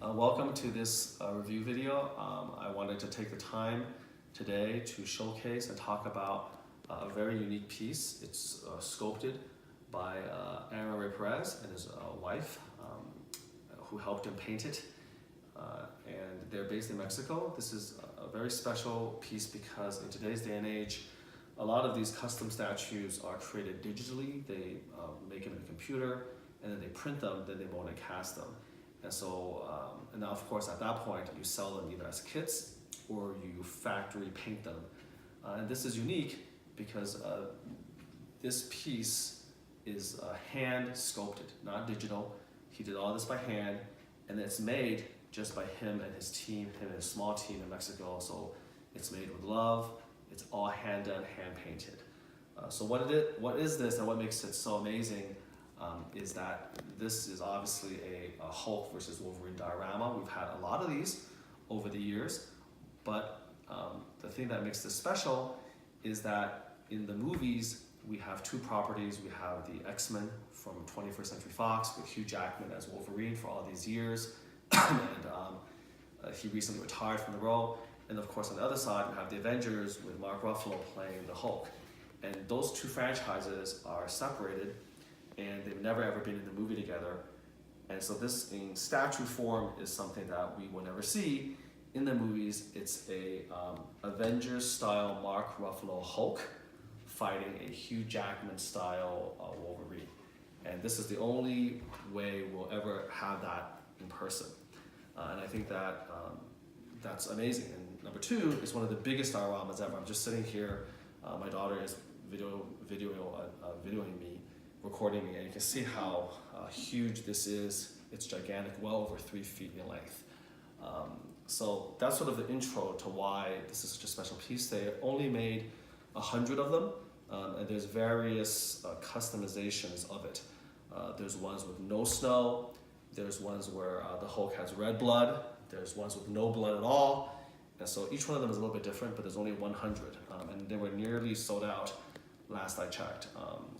Welcome to this review video. I wanted to take the time today to showcase and talk about a very unique piece. It's sculpted by Aaron Rey Perez and his wife, who helped him paint it. And they're based in Mexico. This is a very special piece because in today's day and age, a lot of these custom statues are created digitally. They make them in a computer, and then they print them, then they mold and cast them. And so, and now of course at that point, you sell them either as kits or you factory paint them. And this is unique because this piece is hand sculpted, not digital. He did all this by hand, and it's made just by him and his team, him and his small team in Mexico. So it's made with love. It's all hand done, hand painted. So what is this, and what makes it so amazing is that this is obviously a Hulk versus Wolverine diorama. We've had a lot of these over the years, but the thing that makes this special is that in the movies, we have two properties. We have the X-Men from 21st Century Fox with Hugh Jackman as Wolverine for all these years, and he recently retired from the role. And of course, on the other side, we have the Avengers with Mark Ruffalo playing the Hulk. And those two franchises are separated, and they've never ever been in the movie together. And so this in statue form is something that we will never see in the movies. It's a Avengers style Mark Ruffalo Hulk fighting a Hugh Jackman style Wolverine. And this is the only way we'll ever have that in person. And I think that that's amazing. And number two is one of the biggest dioramas ever. I'm just sitting here, my daughter is videoing me, recording me, and you can see how huge this is. It's gigantic, well over 3 feet in length. So that's sort of the intro to why this is such a special piece. They only made 100 of them, and there's various customizations of it. There's ones with no snow, there's ones where the Hulk has red blood, there's ones with no blood at all, and so each one of them is a little bit different, but there's only 100, and they were nearly sold out last I checked.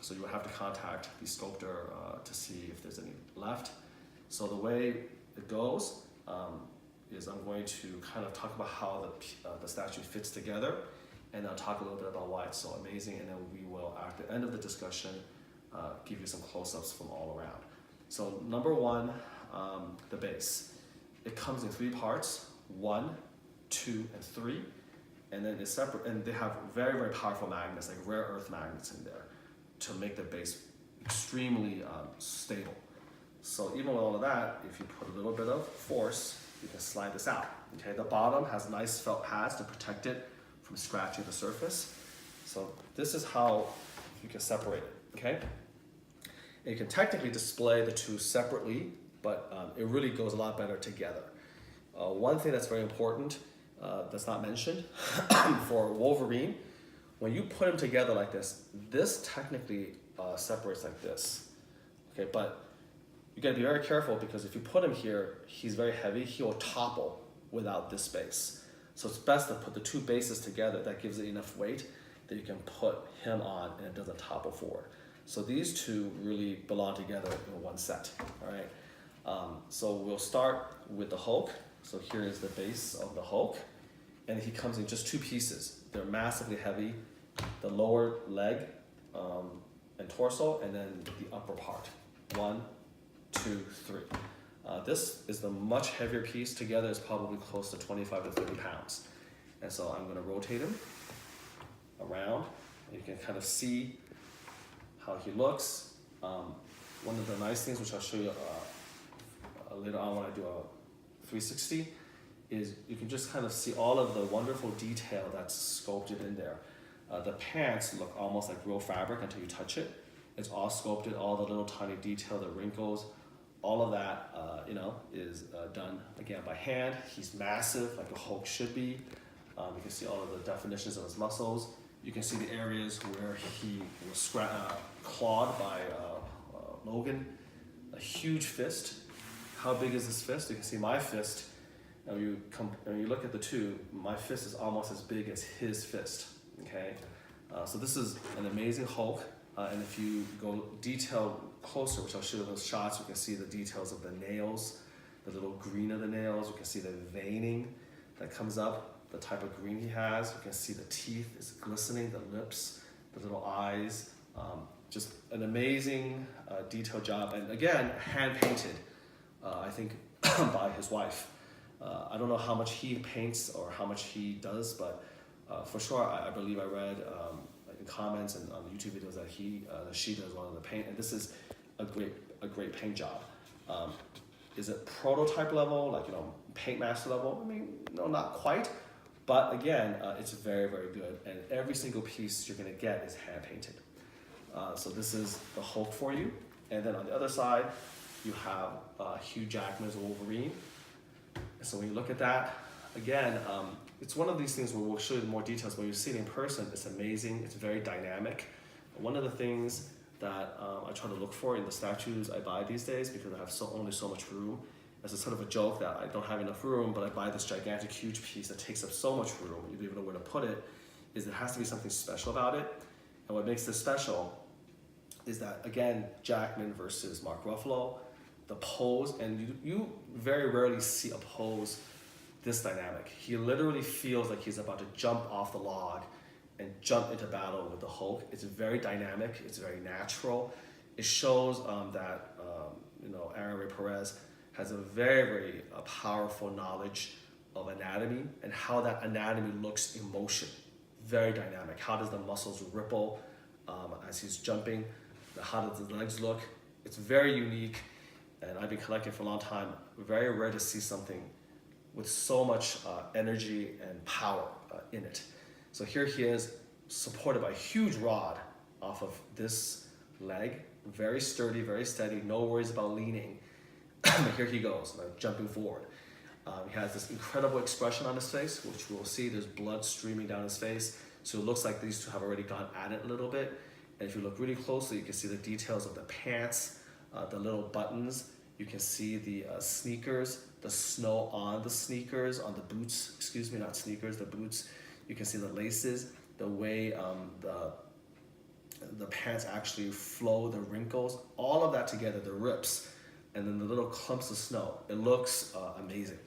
So you would have to contact the sculptor to see if there's any left. So the way it goes is I'm going to kind of talk about how the statue fits together, and I'll talk a little bit about why it's so amazing, and then we will, at the end of the discussion, give you some close-ups from all around. So number one, the base. It comes in 3 parts, 1, 2, and 3. And then it's separate, and they have very, very powerful magnets, like rare earth magnets in there to make the base extremely stable. So even with all of that, if you put a little bit of force, you can slide this out. Okay, the bottom has nice felt pads to protect it from scratching the surface. So this is how you can separate it, okay? And you can technically display the two separately, but it really goes a lot better together. One thing that's very important that's not mentioned for Wolverine, when you put them together like this technically separates like this. Okay, but you gotta be very careful because if you put him here, he's very heavy, he will topple without this base. So it's best to put the two bases together. That gives it enough weight that you can put him on and it doesn't topple forward. So these two really belong together in one set, all right? So we'll start with the Hulk. So here is the base of the Hulk, and he comes in just 2 pieces. They're massively heavy, the lower leg and torso, and then the upper part. 1, 2, 3. This is the much heavier piece. Together is probably close to 25 to 30 pounds. And so I'm gonna rotate him around, and you can kind of see how he looks. One of the nice things, which I'll show you later on when I do a 360, is you can just kind of see all of the wonderful detail that's sculpted in there. The pants look almost like real fabric until you touch it. It's all sculpted, all the little tiny detail, the wrinkles, all of that is done again by hand. He's massive, like a Hulk should be. You can see all of the definitions of his muscles. You can see the areas where he was clawed by Logan. A huge fist. How big is this fist? You can see my fist. And when you look at the two, my fist is almost as big as his fist. Okay, so this is an amazing Hulk. And if you go detailed closer, which I'll show you those shots, you can see the details of the nails, the little green of the nails. You can see the veining that comes up, the type of green he has. You can see the teeth is glistening, the lips, the little eyes. Just an amazing detail job. And again, hand painted, I think, by his wife. I don't know how much he paints or how much he does, but for sure, I believe I read in comments and on the YouTube videos that she does one of the paint, and this is a great paint job. Is it prototype level, like, you know, paint master level? I mean, no, not quite, but again, it's very good, and every single piece you're gonna get is hand painted. So this is the Hulk for you, and then on the other side, you have Hugh Jackman's Wolverine. So when you look at that, again, it's one of these things where we'll show you more details. When you see it in person, it's amazing. It's very dynamic. One of the things that I try to look for in the statues I buy these days, because I have only so much room, as a sort of a joke that I don't have enough room, but I buy this gigantic, huge piece that takes up so much room, you don't even know where to put it, is there has to be something special about it. And what makes this special is that, again, Jackman versus Mark Ruffalo, the pose, and you very rarely see a pose this dynamic. He literally feels like he's about to jump off the log and jump into battle with the Hulk. It's very dynamic, it's very natural. It shows that you know, Aaron Rey Perez has a very powerful knowledge of anatomy and how that anatomy looks in motion. Very dynamic. How does the muscles ripple as he's jumping? How does the legs look? It's very unique, and I've been collecting for a long time. Very rare to see something with so much energy and power in it. So here he is, supported by a huge rod off of this leg. Very sturdy, very steady, no worries about leaning. Here he goes, like, jumping forward. He has this incredible expression on his face, which we'll see. There's blood streaming down his face. So it looks like these two have already gone at it a little bit. And if you look really closely, you can see the details of the pants, the little buttons. You can see the sneakers, the snow on the sneakers, on the boots, excuse me, not sneakers, the boots. You can see the laces, the way the pants actually flow, the wrinkles, all of that together, the rips, and then the little clumps of snow. It looks amazing.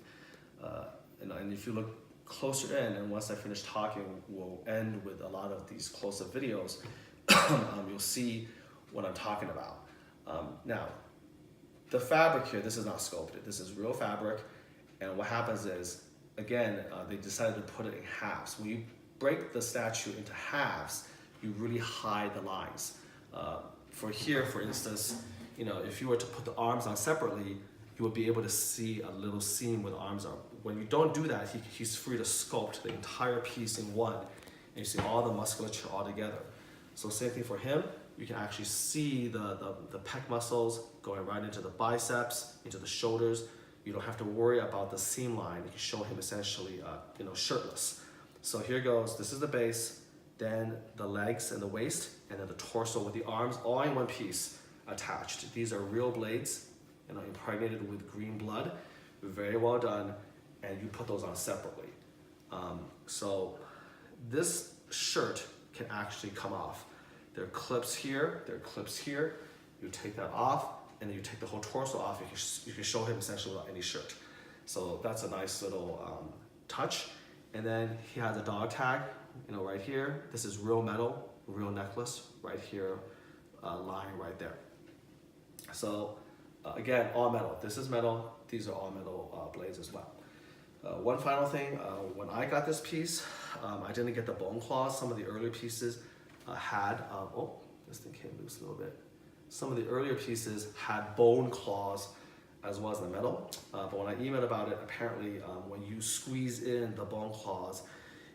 And if you look closer in, and once I finish talking, we'll end with a lot of these close-up videos, you'll see what I'm talking about. Now, the fabric here, this is not sculpted. This is real fabric, and what happens is, again, they decided to put it in halves. When you break the statue into halves, you really hide the lines. For here, for instance, you know, if you were to put the arms on separately, you would be able to see a little seam where the arms are. When you don't do that, he's free to sculpt the entire piece in one, and you see all the musculature all together. So same thing for him. You can actually see the pec muscles going right into the biceps, into the shoulders. You don't have to worry about the seam line. You can show him essentially, you know, shirtless. So here goes. This is the base, then the legs and the waist, and then the torso with the arms, all in one piece attached. These are real blades, you know, impregnated with green blood. Very well done, and you put those on separately. So this shirt can actually come off. There are clips here, there are clips here. You take that off, and then you take the whole torso off. You can show him essentially without any shirt. So that's a nice little touch. And then he has a dog tag, you know, right here. This is real metal, real necklace, right here, lying right there. So again, all metal. This is metal. These are all metal blades as well. One final thing, when I got this piece, I didn't get the bone claws. Some of the earlier pieces had, oh, this thing came loose a little bit. Some of the earlier pieces had bone claws as well as the metal. But when I emailed about it, apparently when you squeeze in the bone claws,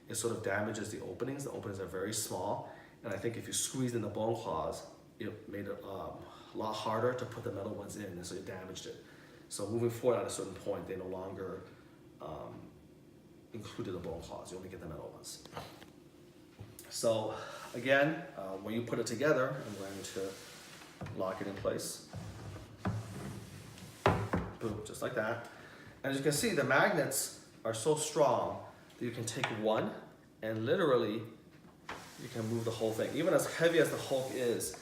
it sort of damages the openings. The openings are very small. And I think if you squeezed in the bone claws, it made it a lot harder to put the metal ones in, and so it damaged it. So moving forward at a certain point, they no longer included the bone claws. You only get the metal ones. So again, when you put it together, I'm going to lock it in place. Boom, just like that. And as you can see, the magnets are so strong that you can take one and literally you can move the whole thing. Even as heavy as the Hulk is,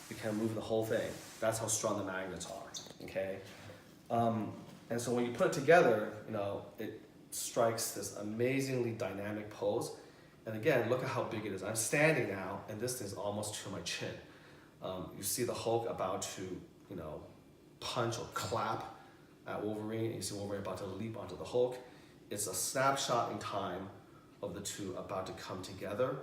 you can move the whole thing. That's how strong the magnets are, okay? And so when you put it together, it strikes this amazingly dynamic pose. And again, look at how big it is. I'm standing now, and this thing's almost to my chin. You see the Hulk about to, punch or clap at Wolverine, and you see Wolverine about to leap onto the Hulk. It's a snapshot in time of the two about to come together.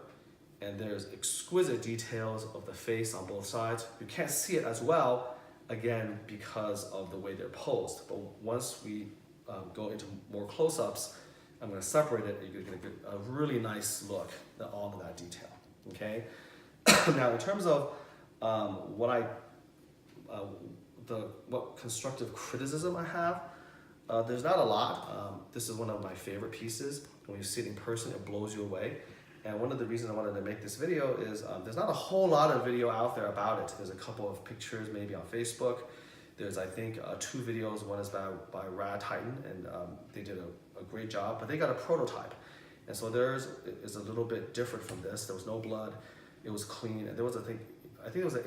And there's exquisite details of the face on both sides. You can't see it as well, again, because of the way they're posed. But once we go into more close-ups, I'm going to separate it, and you're going to get a really nice look at all of that detail, okay? Now, in terms of what constructive criticism I have, there's not a lot. This is one of my favorite pieces. When you see it in person, it blows you away. And one of the reasons I wanted to make this video is there's not a whole lot of video out there about it. There's a couple of pictures maybe on Facebook. There's, I think, 2 videos. One is by Rad Titan, and they did a great job, but they got a prototype. And so theirs is a little bit different from this. There was no blood. It was clean. And there was, I think it was an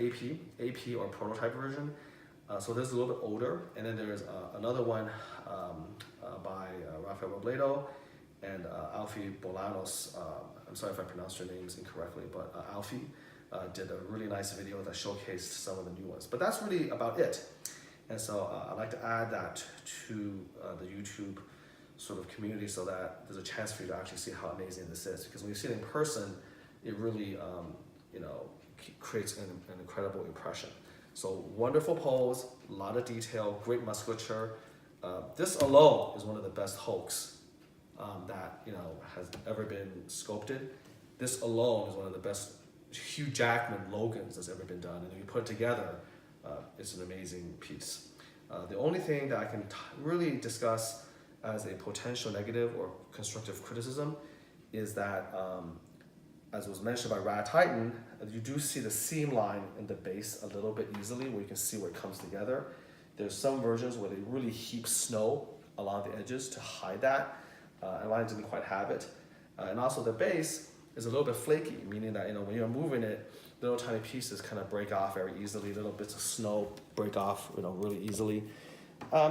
AP or prototype version. So this is a little bit older. And then there's another one by Rafael Robledo and Alfie Bolanos. I'm sorry if I pronounced your names incorrectly, but Alfie did a really nice video that showcased some of the new ones. But that's really about it. And so I'd like to add that to the YouTube sort of community so that there's a chance for you to actually see how amazing this is. Because when you see it in person, it really creates an incredible impression. So wonderful pose, a lot of detail, great musculature. This alone is one of the best Hulks that has ever been sculpted. This alone is one of the best Hugh Jackman Logans that's ever been done. And when you put it together, it's an amazing piece. The only thing that I can really discuss as a potential negative or constructive criticism is that, as was mentioned by Rad Titan, you do see the seam line in the base a little bit easily, where you can see where it comes together. There's some versions where they really heap snow along the edges to hide that, and mine didn't quite have it. And also the base is a little bit flaky, meaning that when you're moving it, little tiny pieces kind of break off very easily. Little bits of snow break off, really easily.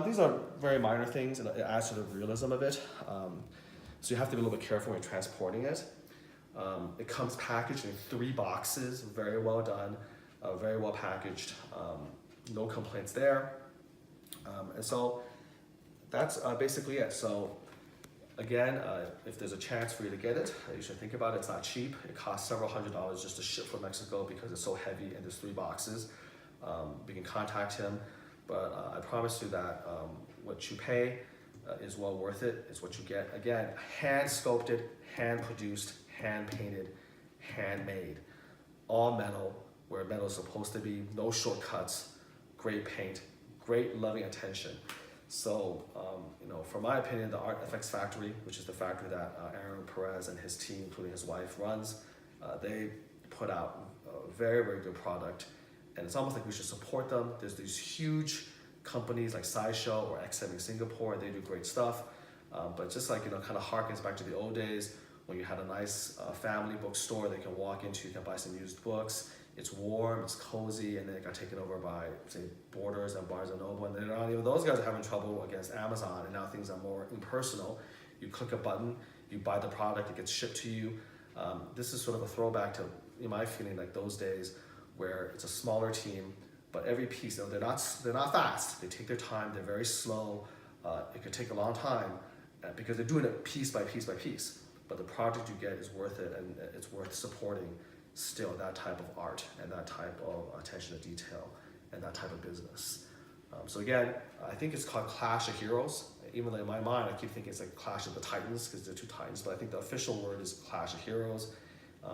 These are very minor things, and it adds to the realism of it. So you have to be a little bit careful when you're transporting it. It comes packaged in 3 boxes, very well done, very well packaged. No complaints there. And so that's basically it. So again, if there's a chance for you to get it, you should think about it. It's not cheap. It costs several $100s just to ship from Mexico because it's so heavy and there's 3 boxes. You can contact him, but I promise you that what you pay is well worth it. It's what you get. Again, hand sculpted, hand produced, hand painted, handmade, all metal where metal is supposed to be. No shortcuts. Great paint, great loving attention. So, for my opinion, the Art FX Factory, which is the factory that Aaron Perez and his team, including his wife, runs, they put out a very, very good product. And it's almost like we should support them. There's these huge companies like Sideshow or X7 in Singapore, and they do great stuff. But just like, kind of harkens back to the old days when you had a nice family bookstore they can walk into, you can buy some used books. It's warm, it's cozy, and then it got taken over by, say, Borders and Barnes & Noble, and then even those guys are having trouble against Amazon, and now things are more impersonal. You click a button, you buy the product, it gets shipped to you. This is sort of a throwback to, in my feeling, like those days where it's a smaller team, but every piece, they're not fast. They take their time, they're very slow. It could take a long time because they're doing it piece by piece by piece. But the product you get is worth it, and it's worth supporting still that type of art and that type of attention to detail and that type of business. So again, I think it's called Clash of Heroes. Even though in my mind, I keep thinking it's like Clash of the Titans because they're 2 Titans, but I think the official word is Clash of Heroes.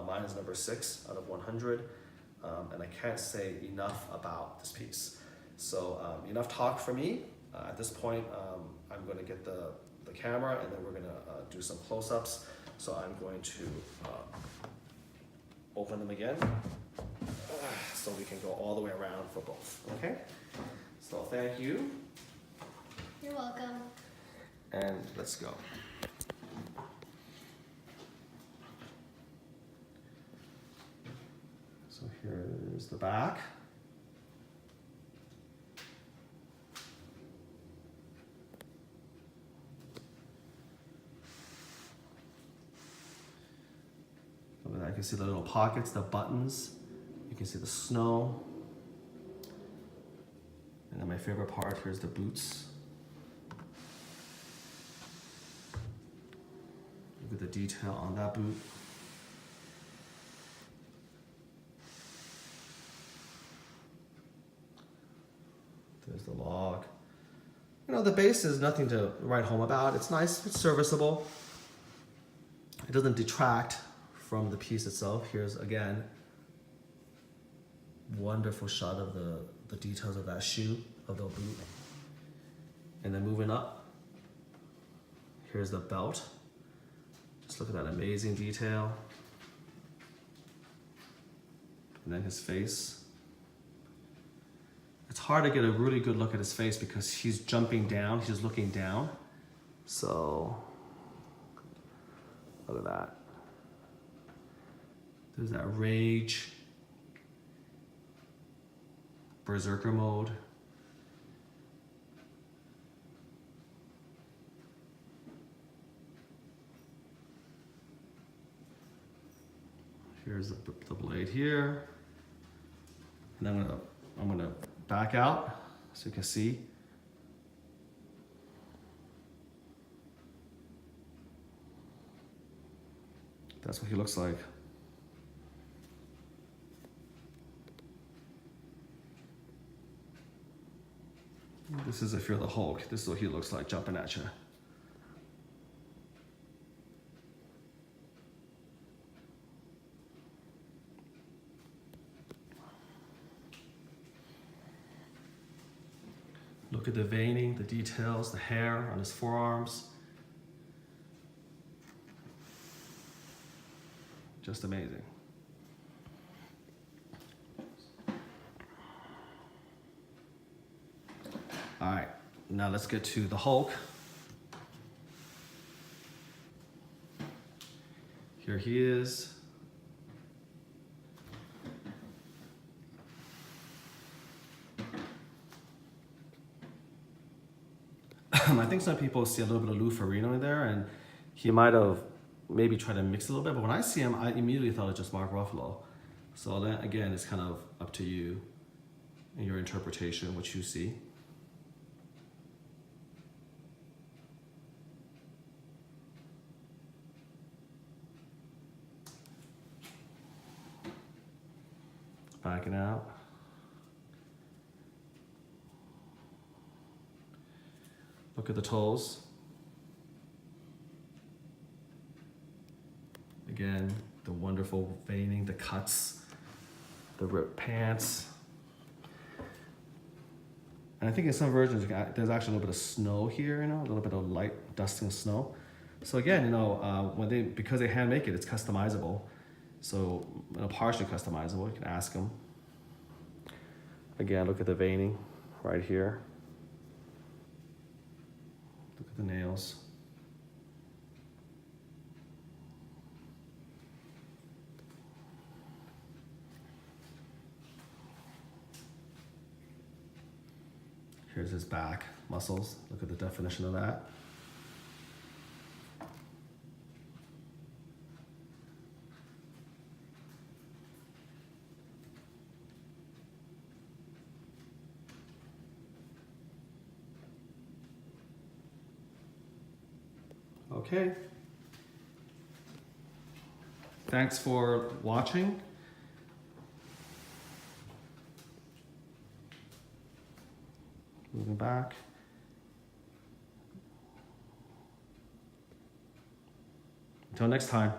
Mine is number 6 out of 100. And I can't say enough about this piece. So enough talk for me. At this point, I'm going to get the camera, and then we're going to do some close-ups. So I'm going to open them again so we can go all the way around for both. Okay? So thank you. You're welcome. And let's go. So here's the back. can see the little pockets, the buttons. You can see the snow. And then my favorite part, here's the boots. Look at the detail on that boot. There's the log. You know, the base is nothing to write home about. It's nice, it's serviceable. It doesn't detract from the piece itself. Here's, again, wonderful shot of the details of that shoe, of the boot. And then moving up, here's the belt. Just look at that amazing detail. And then his face. It's hard to get a really good look at his face because he's jumping down, he's looking down. So, look at that. There's that rage, berserker mode. Here's the blade here. And I'm gonna back out so you can see. That's what he looks like. This is if you're the Hulk. This is what he looks like jumping at you. Look at the veining, the details, the hair on his forearms. Just amazing. All right, now let's get to the Hulk. Here he is. I think some people see a little bit of Lou Ferrigno in there, and he might have maybe tried to mix it a little bit, but when I see him, I immediately thought it was just Mark Ruffalo. So then again, it's kind of up to you and your interpretation, what you see. Backing out. Look at the toes. Again, the wonderful veining, the cuts, the ripped pants. And I think in some versions, there's actually a little bit of snow here, you know, a little bit of light dusting of snow. So again, you know, because they hand make it, it's customizable. So, you know, partially customizable, you can ask them. Again, look at the veining right here. Look at the nails. Here's his back muscles. Look at the definition of that. Okay. Thanks for watching. Moving back. Until next time.